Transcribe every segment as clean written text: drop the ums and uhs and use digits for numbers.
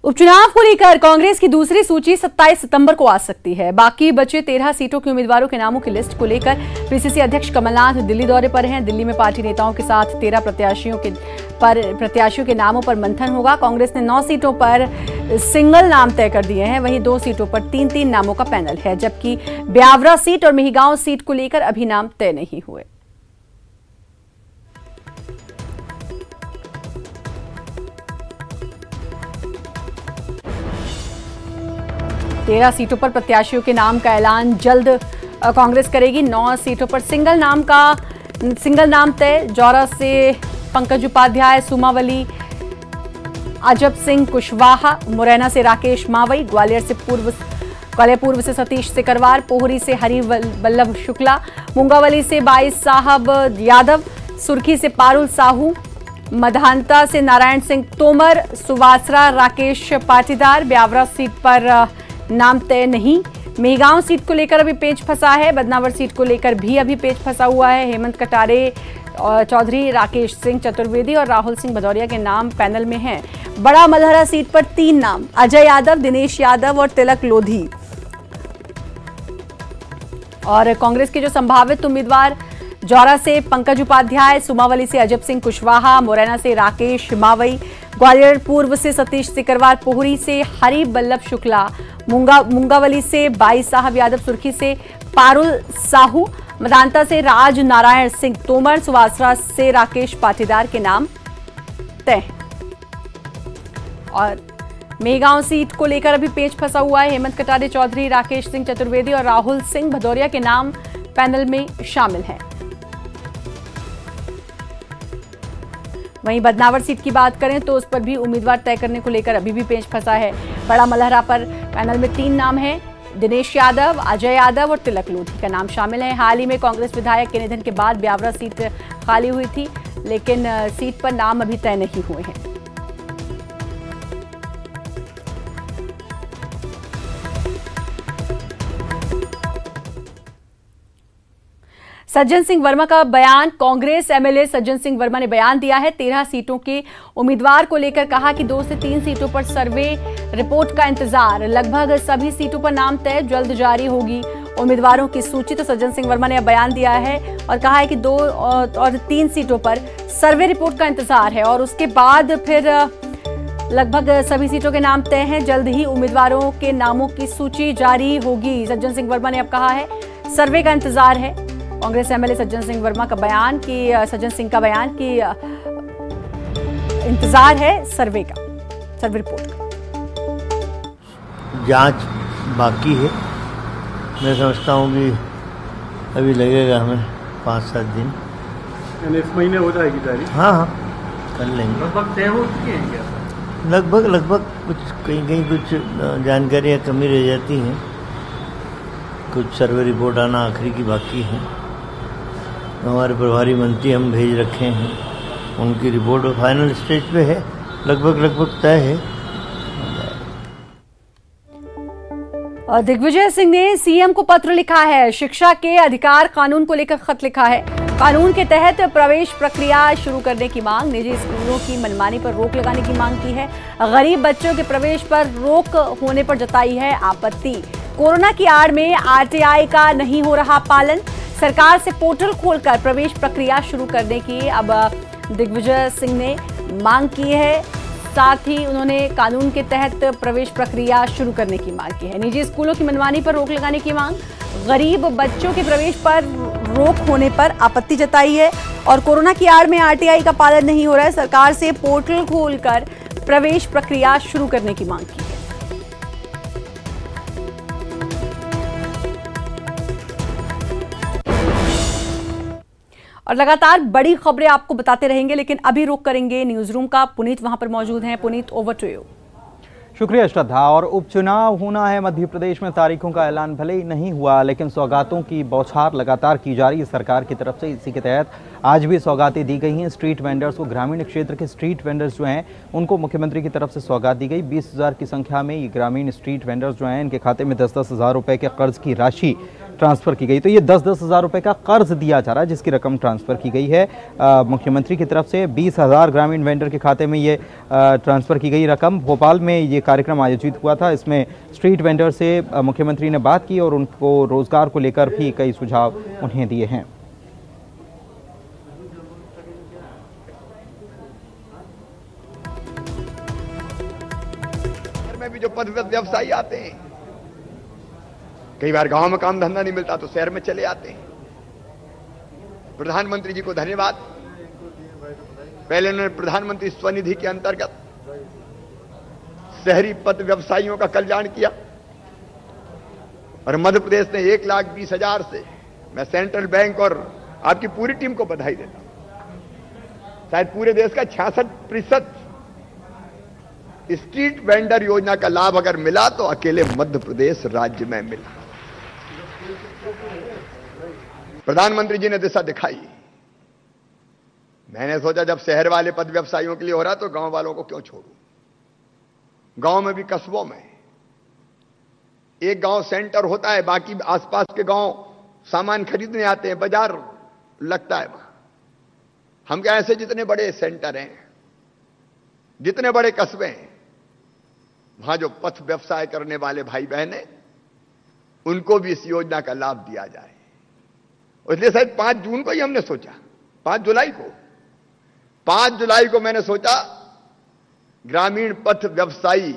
उपचुनाव को लेकर कांग्रेस की दूसरी सूची 27 सितंबर को आ सकती है। बाकी बचे 13 सीटों के उम्मीदवारों के नामों की लिस्ट को लेकर पीसीसी अध्यक्ष कमलनाथ दिल्ली दौरे पर हैं। दिल्ली में पार्टी नेताओं के साथ 13 प्रत्याशियों के नामों पर मंथन होगा। कांग्रेस ने 9 सीटों पर सिंगल नाम तय कर दिए हैं, वहीं 2 सीटों पर 3-3 नामों का पैनल है, जबकि ब्यावरा सीट और मेहिगांव सीट को लेकर अभी नाम तय नहीं हुए। तेरह सीटों पर प्रत्याशियों के नाम का ऐलान जल्द कांग्रेस करेगी। 9 सीटों पर सिंगल नाम तय। जौरा से पंकज उपाध्याय, सुमावली अजब सिंह कुशवाहा, मुरैना से राकेश मावई, ग्वालियर पूर्व से सतीश सिकरवार, पोहरी से हरि वल्लभ शुक्ला, मुंगावली से 22 साहब यादव, सुर्खी से पारुल साहू, मधानता से नारायण सिंह तोमर, सुवासरा राकेश पाटीदार। ब्यावरा सीट पर नाम तय नहीं। मेहिगांव सीट को लेकर अभी पेच फंसा है। बदनावर सीट को लेकर भी अभी पेच फंसा हुआ है। हेमंत कटारे चौधरी, राकेश सिंह चतुर्वेदी और राहुल सिंह भदौरिया के नाम पैनल में हैं। बड़ा मलहरा सीट पर 3 नाम, अजय यादव, दिनेश यादव और तिलक लोधी। और कांग्रेस के जो संभावित उम्मीदवार जौरा से पंकज उपाध्याय, सुमावली से अजब सिंह कुशवाहा, मुरैना से राकेश मावई, ग्वालियर पूर्व से सतीश सिकरवार, पोहरी से हरि वल्लभ शुक्ला, मुंगावली से 22 साहब यादव, सुर्खी से पारुल साहू, मदांता से राज नारायण सिंह तोमर, सुवासरा से राकेश पाटीदार के नाम तय। और मेहिगांव सीट को लेकर अभी पेच फंसा हुआ है। हेमंत कटारे चौधरी, राकेश सिंह चतुर्वेदी और राहुल सिंह भदौरिया के नाम पैनल में शामिल हैं। वहीं बदनावर सीट की बात करें तो उस पर भी उम्मीदवार तय करने को लेकर अभी भी पेच फंसा है। बड़ा मलहरा पर पैनल में 3 नाम हैं, दिनेश यादव, अजय यादव और तिलक लोधी का नाम शामिल है। हाल ही में कांग्रेस विधायक के निधन के बाद ब्यावरा सीट खाली हुई थी, लेकिन सीट पर नाम अभी तय नहीं हुए हैं। सज्जन सिंह वर्मा का बयान। कांग्रेस एमएलए सज्जन सिंह वर्मा ने बयान दिया है। 13 सीटों के उम्मीदवार को लेकर कहा कि 2 से 3 सीटों पर सर्वे रिपोर्ट का इंतजार। लगभग सभी सीटों पर नाम तय जल्द जारी होगी उम्मीदवारों की सूची। तो सज्जन सिंह वर्मा ने अब बयान दिया है और कहा है कि 2 और 3 सीटों पर सर्वे रिपोर्ट का इंतजार है और उसके बाद फिर लगभग सभी सीटों के नाम तय हैं। जल्द ही उम्मीदवारों के नामों की सूची जारी होगी। सज्जन सिंह वर्मा ने अब कहा है सर्वे का इंतजार है। कांग्रेस एमएलए सज्जन सिंह वर्मा का बयान कि इंतजार है सर्वे रिपोर्ट का। जांच बाकी है। मैं समझता हूँ कि अभी लगेगा हमें 5-7 दिन। इस महीने हो जाएगी तारीख? हाँ, कर लेंगे। लगभग तय हो चुकी है क्या? लगभग कुछ कहीं कुछ जानकारियाँ कमी रह जाती हैं। कुछ सर्वे रिपोर्ट आना आखिरी की बाकी है। हमारे प्रभारी मंत्री हम भेज रखे हैं, उनकी रिपोर्ट फाइनल स्टेज पे है। लगभग तय है। और दिग्विजय सिंह ने सीएम को पत्र लिखा है। शिक्षा के अधिकार कानून को लेकर खत लिखा है। कानून के तहत प्रवेश प्रक्रिया शुरू करने की मांग, निजी स्कूलों की मनमानी पर रोक लगाने की मांग की है। गरीब बच्चों के प्रवेश पर रोक होने पर जताई है आपत्ति। कोरोना की आड़ में आरटीआई का नहीं हो रहा पालन। सरकार से पोर्टल खोलकर प्रवेश प्रक्रिया शुरू करने की अब दिग्विजय सिंह ने मांग की है। साथ ही उन्होंने कानून के तहत प्रवेश प्रक्रिया शुरू करने की मांग की है। निजी स्कूलों की मनमानी पर रोक लगाने की मांग, गरीब बच्चों के प्रवेश पर रोक होने पर आपत्ति जताई है और कोरोना की आड़ में आरटीआई का पालन नहीं हो रहा है। सरकार से पोर्टल खोलकर प्रवेश प्रक्रिया शुरू करने की मांग की है। और लगातार बड़ी खबरें आपको बताते रहेंगे, लेकिन अभी रुक करेंगे न्यूज रूम का। पुनीत वहां पर मौजूद हैं। Puneet, over to you. शुक्रिया श्रद्धा। और उपचुनाव होना है मध्य प्रदेश में। तारीखों का ऐलान भले ही नहीं हुआ, लेकिन सौगातों की बौछार लगातार की जा रही है सरकार की तरफ से। इसी के तहत आज भी सौगातें दी गई हैं स्ट्रीट वेंडर्स को। ग्रामीण क्षेत्र के स्ट्रीट वेंडर्स जो हैं उनको मुख्यमंत्री की तरफ से सौगात दी गई। 20,000 की संख्या में ये ग्रामीण स्ट्रीट वेंडर्स जो हैं इनके खाते में 10-10 हज़ार रुपये के कर्ज की राशि ट्रांसफ़र की गई। तो ये 10-10 हज़ार रुपये का कर्ज दिया जा रहा है जिसकी रकम ट्रांसफ़र की गई है मुख्यमंत्री की तरफ से। 20,000 ग्रामीण वेंडर के खाते में ये ट्रांसफ़र की गई रकम। भोपाल में ये कार्यक्रम आयोजित हुआ था। इसमें स्ट्रीट वेंडर से मुख्यमंत्री ने बात की और उनको रोज़गार को लेकर भी कई सुझाव उन्हें दिए हैं। में भी जो पद व्यवसायी आते हैं, कई बार गांव में काम धंधा नहीं मिलता तो शहर में चले आते हैं। प्रधानमंत्री जी को धन्यवाद। पहले उन्होंने प्रधानमंत्री स्वनिधि के अंतर्गत शहरी पद व्यवसायियों का कल्याण किया और मध्य प्रदेश ने 1,20,000 से, मैं सेंट्रल बैंक और आपकी पूरी टीम को बधाई देता हूं। शायद पूरे देश का 66% स्ट्रीट वेंडर योजना का लाभ अगर मिला तो अकेले मध्य प्रदेश राज्य में मिला। प्रधानमंत्री जी ने दिशा दिखाई। मैंने सोचा जब शहर वाले पद व्यवसायियों के लिए हो रहा तो गांव वालों को क्यों छोड़ूं। गांव में भी, कस्बों में एक गांव सेंटर होता है, बाकी आसपास के गांव सामान खरीदने आते हैं, बाजार लगता है वहां। हम क्या ऐसे जितने बड़े सेंटर हैं, जितने बड़े कस्बे हैं, वहां जो पथ व्यवसाय करने वाले भाई बहन हैं उनको भी इस योजना का लाभ दिया जाए। इसलिए शायद 5 जून को ही हमने सोचा, 5 जुलाई को मैंने सोचा ग्रामीण पथ व्यवसायी,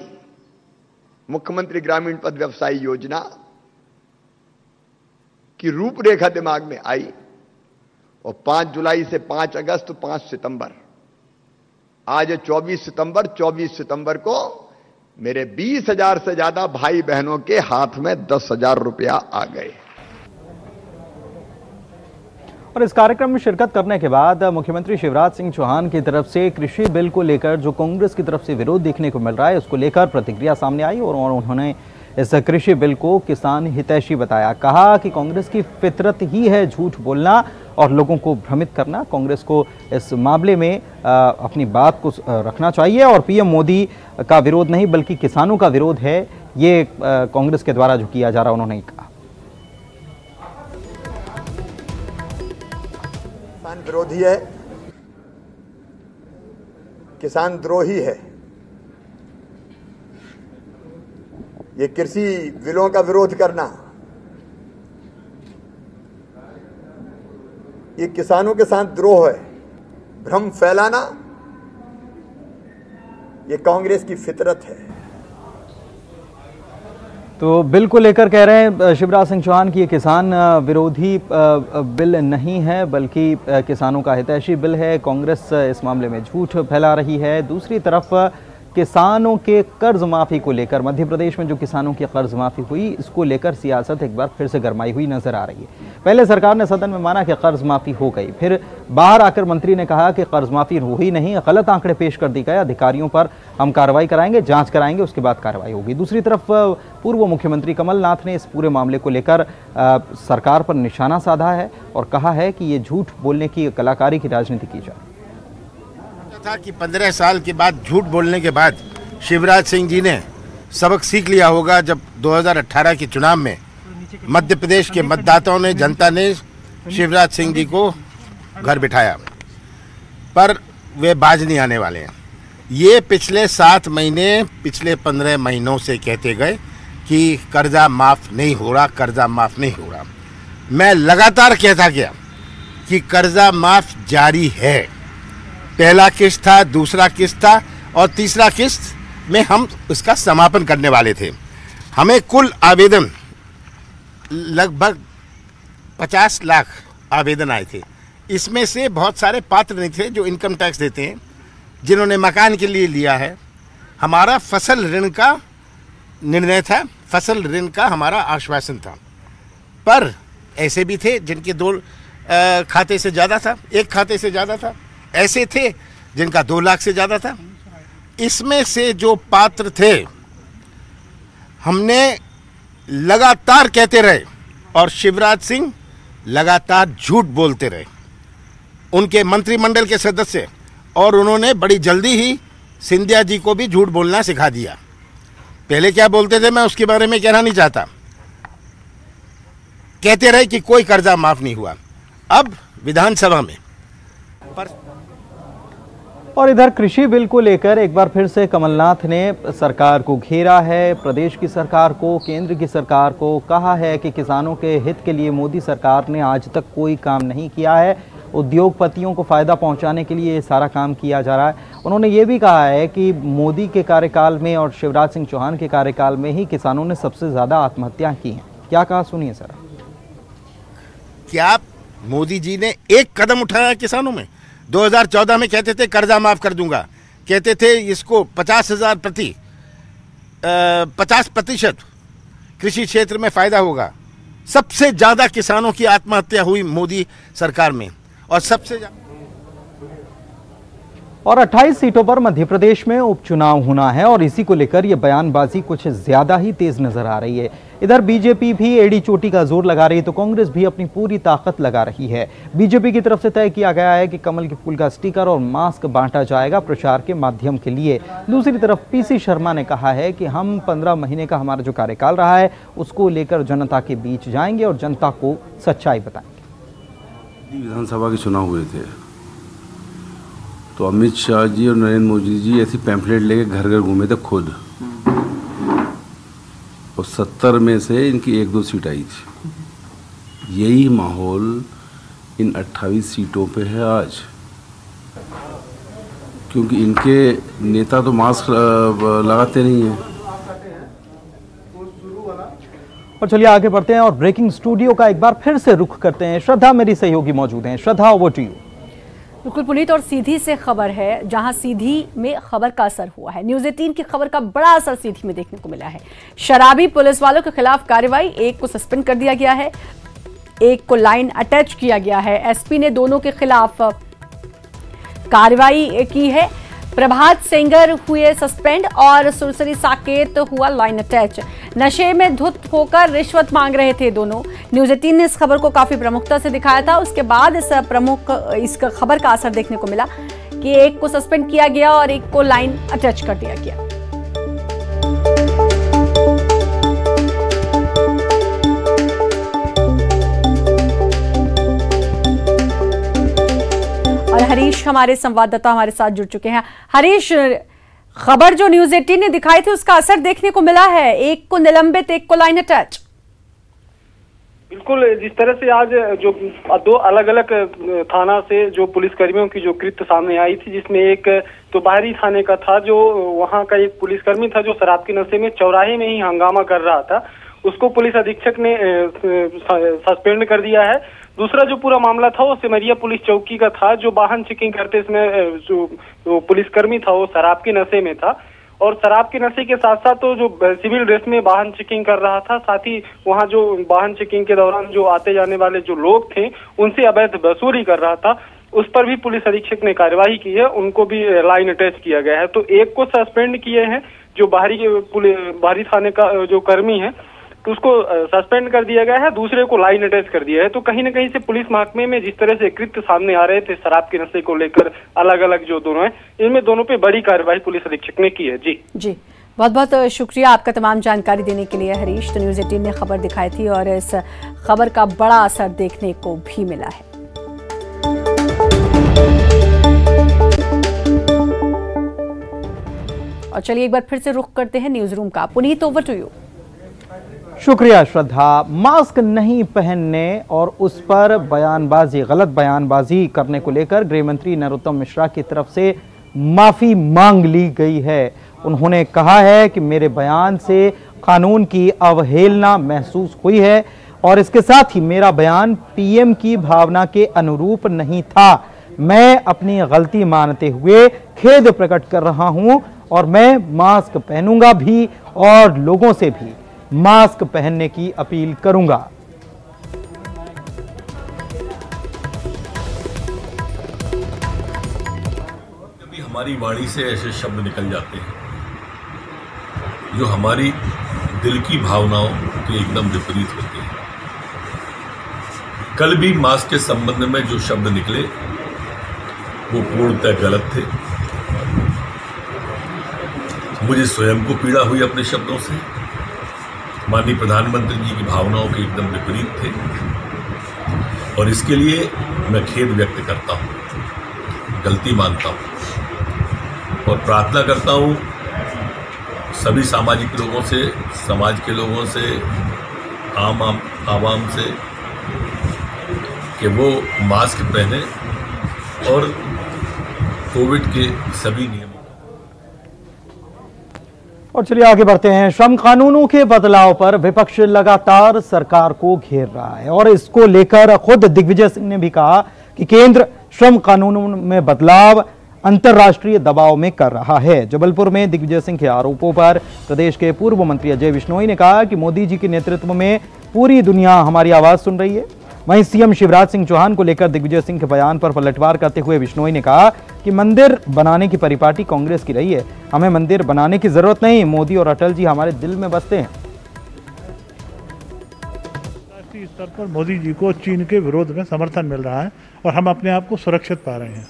मुख्यमंत्री ग्रामीण पथ व्यवसायी योजना की रूपरेखा दिमाग में आई और 5 जुलाई से 5 अगस्त 5 सितंबर, आज 24 सितंबर को मेरे 20,000 से ज्यादा भाई बहनों के हाथ में 10,000 रुपया आ गए। और इस कार्यक्रम में शिरकत करने के बाद मुख्यमंत्री शिवराज सिंह चौहान की तरफ से कृषि बिल को लेकर जो कांग्रेस की तरफ से विरोध देखने को मिल रहा है उसको लेकर प्रतिक्रिया सामने आई और उन्होंने इस कृषि बिल को किसान हितैषी बताया। कहा कि कांग्रेस की फितरत ही है झूठ बोलना और लोगों को भ्रमित करना। कांग्रेस को इस मामले में अपनी बात को रखना चाहिए और पीएम मोदी का विरोध नहीं बल्कि किसानों का विरोध है ये कांग्रेस के द्वारा जो किया जा रहा उन्होंने कहा। किसान विरोधी है, किसान द्रोही है। ये कृषि बिलों का विरोध करना, ये किसानों के साथ द्रोह है, भ्रम फैलाना, ये कांग्रेस की फितरत है। तो बिल को लेकर कह रहे हैं शिवराज सिंह चौहान की ये किसान विरोधी बिल नहीं है बल्कि किसानों का हितैषी बिल है। कांग्रेस इस मामले में झूठ फैला रही है। दूसरी तरफ किसानों के कर्ज माफी को लेकर, मध्य प्रदेश में जो किसानों की कर्ज माफी हुई इसको लेकर सियासत एक बार फिर से गरमाई हुई नजर आ रही है। पहले सरकार ने सदन में माना कि कर्ज माफी हो गई, फिर बाहर आकर मंत्री ने कहा कि कर्ज माफी हुई नहीं, गलत आंकड़े पेश कर दी गए, अधिकारियों पर हम कार्रवाई कराएंगे, जांच कराएंगे, उसके बाद कार्रवाई होगी। दूसरी तरफ पूर्व मुख्यमंत्री कमलनाथ ने इस पूरे मामले को लेकर सरकार पर निशाना साधा है और कहा है कि ये झूठ बोलने की, कलाकारी की राजनीति की जाए। था कि 15 साल के बाद झूठ बोलने के बाद शिवराज सिंह जी ने सबक सीख लिया होगा। जब 2018 के चुनाव में मध्य प्रदेश के मतदाताओं ने, जनता ने शिवराज सिंह जी को घर बिठाया, पर वे बाज नहीं आने वाले हैं। ये पिछले 7 महीने, पिछले 15 महीनों से कहते गए कि कर्जा माफ नहीं हो रहा, कर्जा माफ नहीं हो रहा। मैं लगातार कहता गया कि कर्जा माफ जारी है। पहला किस्त था, दूसरा किस्त था और तीसरा किस्त में हम उसका समापन करने वाले थे। हमें कुल आवेदन लगभग 50 लाख आवेदन आए थे। इसमें से बहुत सारे पात्र नहीं थे जो इनकम टैक्स देते हैं, जिन्होंने मकान के लिए लिया है। हमारा फसल ऋण का निर्णय था, फसल ऋण का हमारा आश्वासन था। पर ऐसे भी थे जिनके 2 खाते से ज़्यादा था, 1 खाते से ज़्यादा था। ऐसे थे जिनका 2 लाख से ज़्यादा था। इसमें से जो पात्र थे, हमने लगातार कहते रहे और शिवराज सिंह लगातार झूठ बोलते रहे। उनके मंत्रिमंडल के सदस्य, और उन्होंने बड़ी जल्दी ही सिंधिया जी को भी झूठ बोलना सिखा दिया। पहले क्या बोलते थे मैं उसके बारे में कहना नहीं चाहता, कहते रहे कि कोई कर्जा माफ नहीं हुआ। अब विधानसभा में और इधर कृषि बिल को लेकर एक बार फिर से कमलनाथ ने सरकार को घेरा है, प्रदेश की सरकार को, केंद्र की सरकार को। कहा है कि किसानों के हित के लिए मोदी सरकार ने आज तक कोई काम नहीं किया है, उद्योगपतियों को फायदा पहुंचाने के लिए ये सारा काम किया जा रहा है। उन्होंने ये भी कहा है कि मोदी के कार्यकाल में और शिवराज सिंह चौहान के कार्यकाल में ही किसानों ने सबसे ज्यादा आत्महत्या की हैं। क्या कहा, सुनिए सर। क्या मोदी जी ने एक कदम उठाया किसानों में? 2014 में कहते थे कर्जा माफ कर दूंगा, कहते थे इसको 50% कृषि क्षेत्र में फायदा होगा। सबसे ज्यादा किसानों की आत्महत्या हुई मोदी सरकार में, और सबसे ज्यादा। और 28 सीटों पर मध्य प्रदेश में उपचुनाव होना है और इसी को लेकर यह बयानबाजी कुछ ज्यादा ही तेज नजर आ रही है। इधर बीजेपी भी एड़ी चोटी का जोर लगा रही है तो कांग्रेस भी अपनी पूरी ताकत लगा रही है। बीजेपी की तरफ से तय किया गया है कि कमल के फूल का स्टिकर और मास्क बांटा जाएगा प्रचार के माध्यम के लिए। दूसरी तरफ पीसी शर्मा ने कहा है कि हम 15 महीने का हमारा जो कार्यकाल रहा है उसको लेकर जनता के बीच जाएंगे और जनता को सच्चाई बताएंगे। विधानसभा के चुनाव हुए थे तो अमित शाह जी और नरेंद्र मोदी जी ऐसी पैम्फलेट लेके घर घर घूमे थे खुद, और 70 में से इनकी 1-2 सीट आई थी। यही माहौल इन 28 सीटों पे है आज, क्योंकि इनके नेता तो मास्क लगाते नहीं हैं। और चलिए आगे बढ़ते हैं और ब्रेकिंग स्टूडियो का एक बार फिर से रुख करते हैं। श्रद्धा मेरी सहयोगी मौजूद हैं। श्रद्धा, ओवर टू यू। बिल्कुल पुनीत, और सीधी से खबर है जहां सीधी में खबर का असर हुआ है। न्यूज़ 18 की खबर का बड़ा असर सीधी में देखने को मिला है। शराबी पुलिस वालों के खिलाफ कार्रवाई, एक को सस्पेंड कर दिया गया है, एक को लाइन अटैच किया गया है। एसपी ने दोनों के खिलाफ कार्रवाई की है। प्रभात सेंगर हुए सस्पेंड और सुरसरी साकेत हुआ लाइन अटैच। नशे में धुत होकर रिश्वत मांग रहे थे दोनों। न्यूज़ 18 ने इस खबर को काफी प्रमुखता से दिखाया था। उसके बाद इस खबर का असर देखने को मिला कि एक को सस्पेंड किया गया और एक को लाइन अटैच कर दिया गया। और हरीश हमारे संवाददाता हमारे साथ जुड़ चुके हैं। हरीश, खबर जो न्यूज़ 18 ने दिखाई थी उसका असर देखने को मिला है, एक को निलंबित, एक को लाइन अटैच। बिल्कुल, जिस तरह से आज जो 2 अलग अलग थाना से जो पुलिसकर्मियों की जो कृत्य सामने आई थी, जिसमें एक तो बाहरी थाने का था, जो वहां का एक पुलिसकर्मी था जो शराब के नशे में चौराहे में ही हंगामा कर रहा था, उसको पुलिस अधीक्षक ने सस्पेंड कर दिया है। दूसरा जो पूरा मामला था वो सिमरिया पुलिस चौकी का था, जो वाहन चेकिंग करते समय जो पुलिसकर्मी था वो शराब के नशे में था, और शराब के नशे के साथ साथ तो जो सिविल ड्रेस में वाहन चेकिंग कर रहा था, साथ ही वहाँ जो वाहन चेकिंग के दौरान जो आते जाने वाले जो लोग थे उनसे अवैध वसूली कर रहा था। उस पर भी पुलिस अधीक्षक ने कार्यवाही की है, उनको भी लाइन अटैच किया गया है। तो एक को सस्पेंड किए हैं जो बाहरी थाने का जो कर्मी है, तो उसको सस्पेंड कर दिया गया है, दूसरे को लाइन अटैच कर दिया है। तो कहीं न कहीं से पुलिस महकमे में जिस तरह से कृत्य सामने आ रहे थे शराब के नशे को लेकर, अलग अलग जो दोनों हैं, इनमें दोनों पे बड़ी कार्रवाई पुलिस अधीक्षक ने की है। जी बहुत बहुत शुक्रिया आपका तमाम जानकारी देने के लिए हरीश। तो न्यूज़ 18 ने खबर दिखाई थी और इस खबर का बड़ा असर देखने को भी मिला है। और चलिए एक बार फिर से रुख करते हैं न्यूज रूम का। Puneet, over to you. शुक्रिया श्रद्धा। मास्क नहीं पहनने और उस पर बयानबाजी, गलत बयानबाजी करने को लेकर गृह मंत्री नरोत्तम मिश्रा की तरफ से माफी मांग ली गई है। उन्होंने कहा है कि मेरे बयान से कानून की अवहेलना महसूस हुई है और इसके साथ ही मेरा बयान पीएम की भावना के अनुरूप नहीं था। मैं अपनी गलती मानते हुए खेद प्रकट कर रहा हूं और मैं मास्क पहनूंगा भी और लोगों से भी मास्क पहनने की अपील करूंगा। कभी हमारी वाणी से ऐसे शब्द निकल जाते हैं जो हमारी दिल की भावनाओं के एकदम विपरीत होते हैं। कल भी मास्क के संबंध में जो शब्द निकले वो पूर्णतः गलत थे। मुझे स्वयं को पीड़ा हुई अपने शब्दों से। माननीय प्रधानमंत्री जी की भावनाओं के एकदम विपरीत थे और इसके लिए मैं खेद व्यक्त करता हूँ, गलती मानता हूँ और प्रार्थना करता हूँ सभी सामाजिक लोगों से, समाज के लोगों से, आवाम से कि वो मास्क पहने और कोविड के सभी नियमों। और चलिए आगे बढ़ते हैं। श्रम कानूनों के बदलाव पर विपक्ष लगातार सरकार को घेर रहा है और इसको लेकर खुद दिग्विजय सिंह ने भी कहा कि केंद्र श्रम कानूनों में बदलाव अंतर्राष्ट्रीय दबाव में कर रहा है। जबलपुर में दिग्विजय सिंह के आरोपों पर प्रदेश के पूर्व मंत्री अजय बिश्नोई ने कहा कि मोदी जी के नेतृत्व में पूरी दुनिया हमारी आवाज सुन रही है। वहीं सीएम शिवराज सिंह चौहान को लेकर दिग्विजय सिंह के बयान पर पलटवार करते हुए बिश्नोई ने कहा कि मंदिर बनाने की परिपाटी कांग्रेस की रही है, हमें मंदिर बनाने की जरूरत नहीं, मोदी और अटल जी हमारे दिल में बसते हैं। राष्ट्रीय स्तर पर मोदी जी को चीन के विरोध में समर्थन मिल रहा है और हम अपने आप को सुरक्षित पा रहे हैं।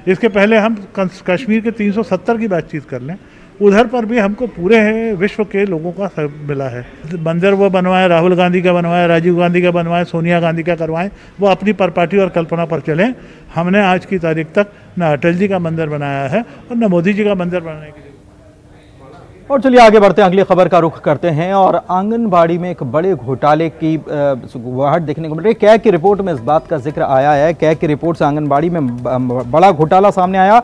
इसके पहले हम कश्मीर के 370 की बातचीत कर लें, उधर पर भी हमको पूरे विश्व के लोगों का मिला है। मंदिर वो बनवाएं, राहुल गांधी का बनवाएं, राजीव गांधी का बनवाएं, सोनिया गांधी का करवाएं, वो अपनी परपाटी और कल्पना पर चलें। हमने आज की तारीख तक न अटल जी का मंदिर बनाया है और न मोदी जी का मंदिर बनाने के लिए। और चलिए आगे बढ़ते हैं, अगली खबर का रुख करते हैं। और आंगनबाड़ी में एक बड़े घोटाले की गुहार देखने को मिल रही है। कैग की रिपोर्ट में इस बात का जिक्र आया है। कैग की रिपोर्ट से आंगनबाड़ी में बड़ा घोटाला सामने आया।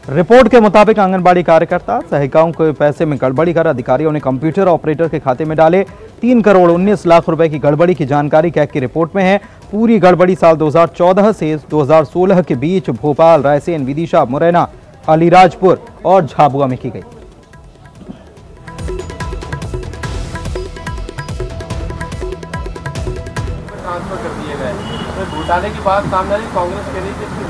रिपोर्ट के मुताबिक आंगनबाड़ी कार्यकर्ता सहायिकाओं के पैसे में गड़बड़ी कर अधिकारियों ने कंप्यूटर ऑपरेटर के खाते में डाले। 3 करोड़ 19 लाख रुपए की गड़बड़ी की जानकारी कैग की रिपोर्ट में है। पूरी गड़बड़ी साल 2014 से 2016 के बीच भोपाल, रायसेन, विदिशा, मुरैना, अलीराजपुर और झाबुआ में की गई। घोटाले की बात सामने आई, कांग्रेस कह रही है कि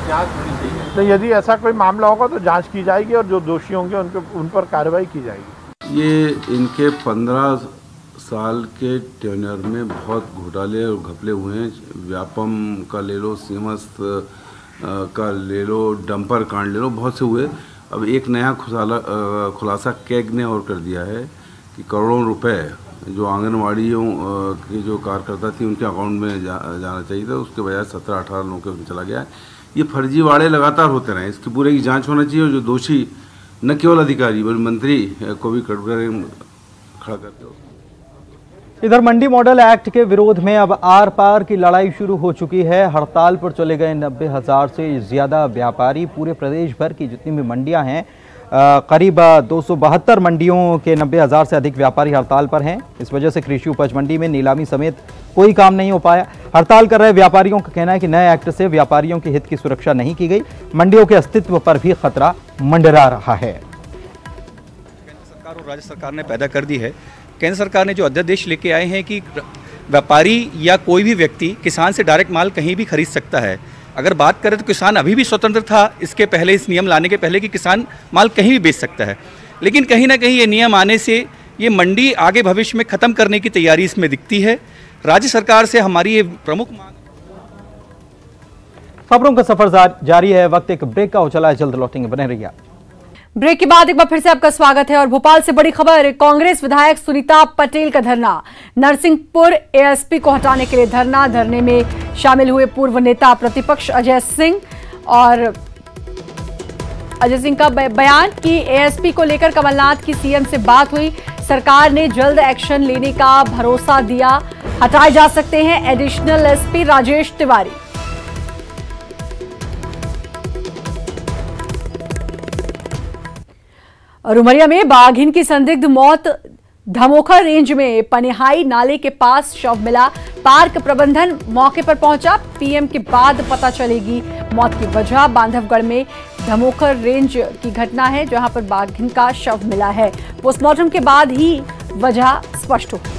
जांच होनी चाहिए। तो यदि ऐसा कोई मामला होगा तो जांच की जाएगी और जो दोषी होंगे उन पर कार्रवाई की जाएगी। ये इनके 15 साल के टेन्योर में बहुत घोटाले और घपले हुए हैं। व्यापम का ले लो, सीमस का ले लो, डंपर कांड ले लो, बहुत से हुए। अब एक नया खुलासा कैग ने और कर दिया है कि करोड़ों रुपए जो आंगनवाड़ियों के जो कार्यकर्ता थी उनके अकाउंट में जाना चाहिए था, उसके बजाय 17-18 लोगों के उसमें चला गया है। ये फर्जीवाड़े लगातार होते रहे, इसकी पूरे की जांच होना चाहिए और जो दोषी न केवल अधिकारी बल्कि मंत्री को भी खड़ा करते हो। इधर मंडी मॉडल एक्ट के विरोध में अब आर पार की लड़ाई शुरू हो चुकी है। हड़ताल पर चले गए 90,000 से ज्यादा व्यापारी। पूरे प्रदेश भर की जितनी भी मंडियां हैं, करीब 272 मंडियों के 90,000 से अधिक व्यापारी हड़ताल पर हैं। इस वजह से कृषि उपज मंडी में नीलामी समेत कोई काम नहीं हो पाया। हड़ताल कर रहे व्यापारियों का कहना है कि नए एक्ट से व्यापारियों के हित की सुरक्षा नहीं की गई, मंडियों के अस्तित्व पर भी खतरा मंडरा रहा है। केंद्र सरकार और राज्य सरकार ने पैदा कर दी है। केंद्र सरकार ने जो अध्यादेश लेके आए हैं कि व्यापारी या कोई भी व्यक्ति किसान से डायरेक्ट माल कहीं भी खरीद सकता है। अगर बात करें तो किसान अभी भी स्वतंत्र था इसके पहले, इस नियम लाने के पहले, कि किसान माल कहीं भी बेच सकता है। लेकिन कहीं ना कहीं ये नियम आने से ये मंडी आगे भविष्य में खत्म करने की तैयारी इसमें दिखती है। राज्य सरकार से हमारी ये प्रमुख मांग। खबरों का सफर जारी है, वक्त एक ब्रेक का हो चला है, जल्द लौटेंगे, बने रहिए। ब्रेक के बाद एक बार फिर से आपका स्वागत है और भोपाल से बड़ी खबर। कांग्रेस विधायक सुनीता पटेल का धरना। नरसिंहपुर एएसपी को हटाने के लिए धरना। धरने में शामिल हुए पूर्व नेता प्रतिपक्ष अजय सिंह और अजय सिंह का बयान कि एएसपी को लेकर कमलनाथ की सीएम से बात हुई, सरकार ने जल्द एक्शन लेने का भरोसा दिया, हटाए जा सकते हैं एडिशनल एसपी राजेश तिवारी। और उमरिया में बाघिन की संदिग्ध मौत। धमोखर रेंज में पनिहाई नाले के पास शव मिला। पार्क प्रबंधन मौके पर पहुंचा। पीएम के बाद पता चलेगी मौत की वजह। बांधवगढ़ में धमोखर रेंज की घटना है जहां पर बाघिन का शव मिला है। पोस्टमार्टम के बाद ही वजह स्पष्ट होगी।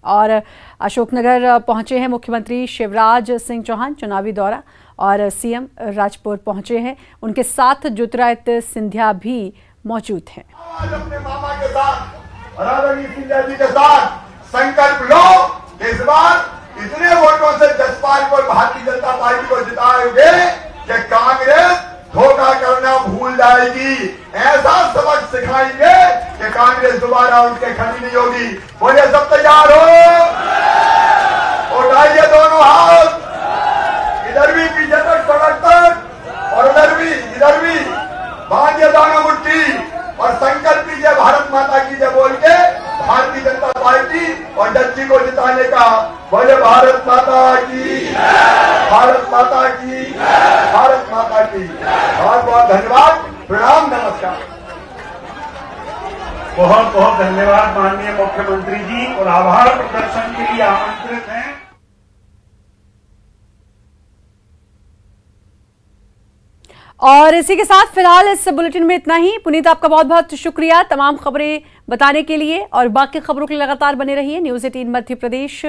और अशोकनगर पहुंचे हैं मुख्यमंत्री शिवराज सिंह चौहान, चुनावी दौरा, और सीएम राजपुर पहुंचे हैं। उनके साथ ज्योतिरादित्य सिंधिया भी मौजूद हैं। आज अपने मामा के साथ और आदरणीय सिंधिया जी के साथ संकल्प लो कि इस बार इतने वोटों से जसपाल को भारतीय जनता पार्टी को जिताओगे कि कांग्रेस धोखा करना भूल जाएगी। ऐसा सबक सिखाएंगे कि कांग्रेस दोबारा उनके खड़ी नहीं होगी। बोलिए सब तैयार हो? उठाइए दोनों हाथ, इधर भी पीछे तक सड़क तक और इधर भी बांधिए दोनों मुट्ठी और संकल्प कीजिए भारत माता की जय बोल के भारतीय जनता पार्टी और जज्जी को जिताने का। बोले भारत माता की, भारत माता की, भारत माता की। बहुत बहुत धन्यवाद, प्रणाम, नमस्कार। बहुत बहुत धन्यवाद माननीय मुख्यमंत्री जी, और आभार प्रदर्शन के लिए आमंत्रित हैं। और इसी के साथ फिलहाल इस बुलेटिन में इतना ही। पुनीत, आपका बहुत बहुत शुक्रिया तमाम खबरें बताने के लिए, और बाकी खबरों के लिए लगातार बने रहिए न्यूज़ 18 मध्य प्रदेश।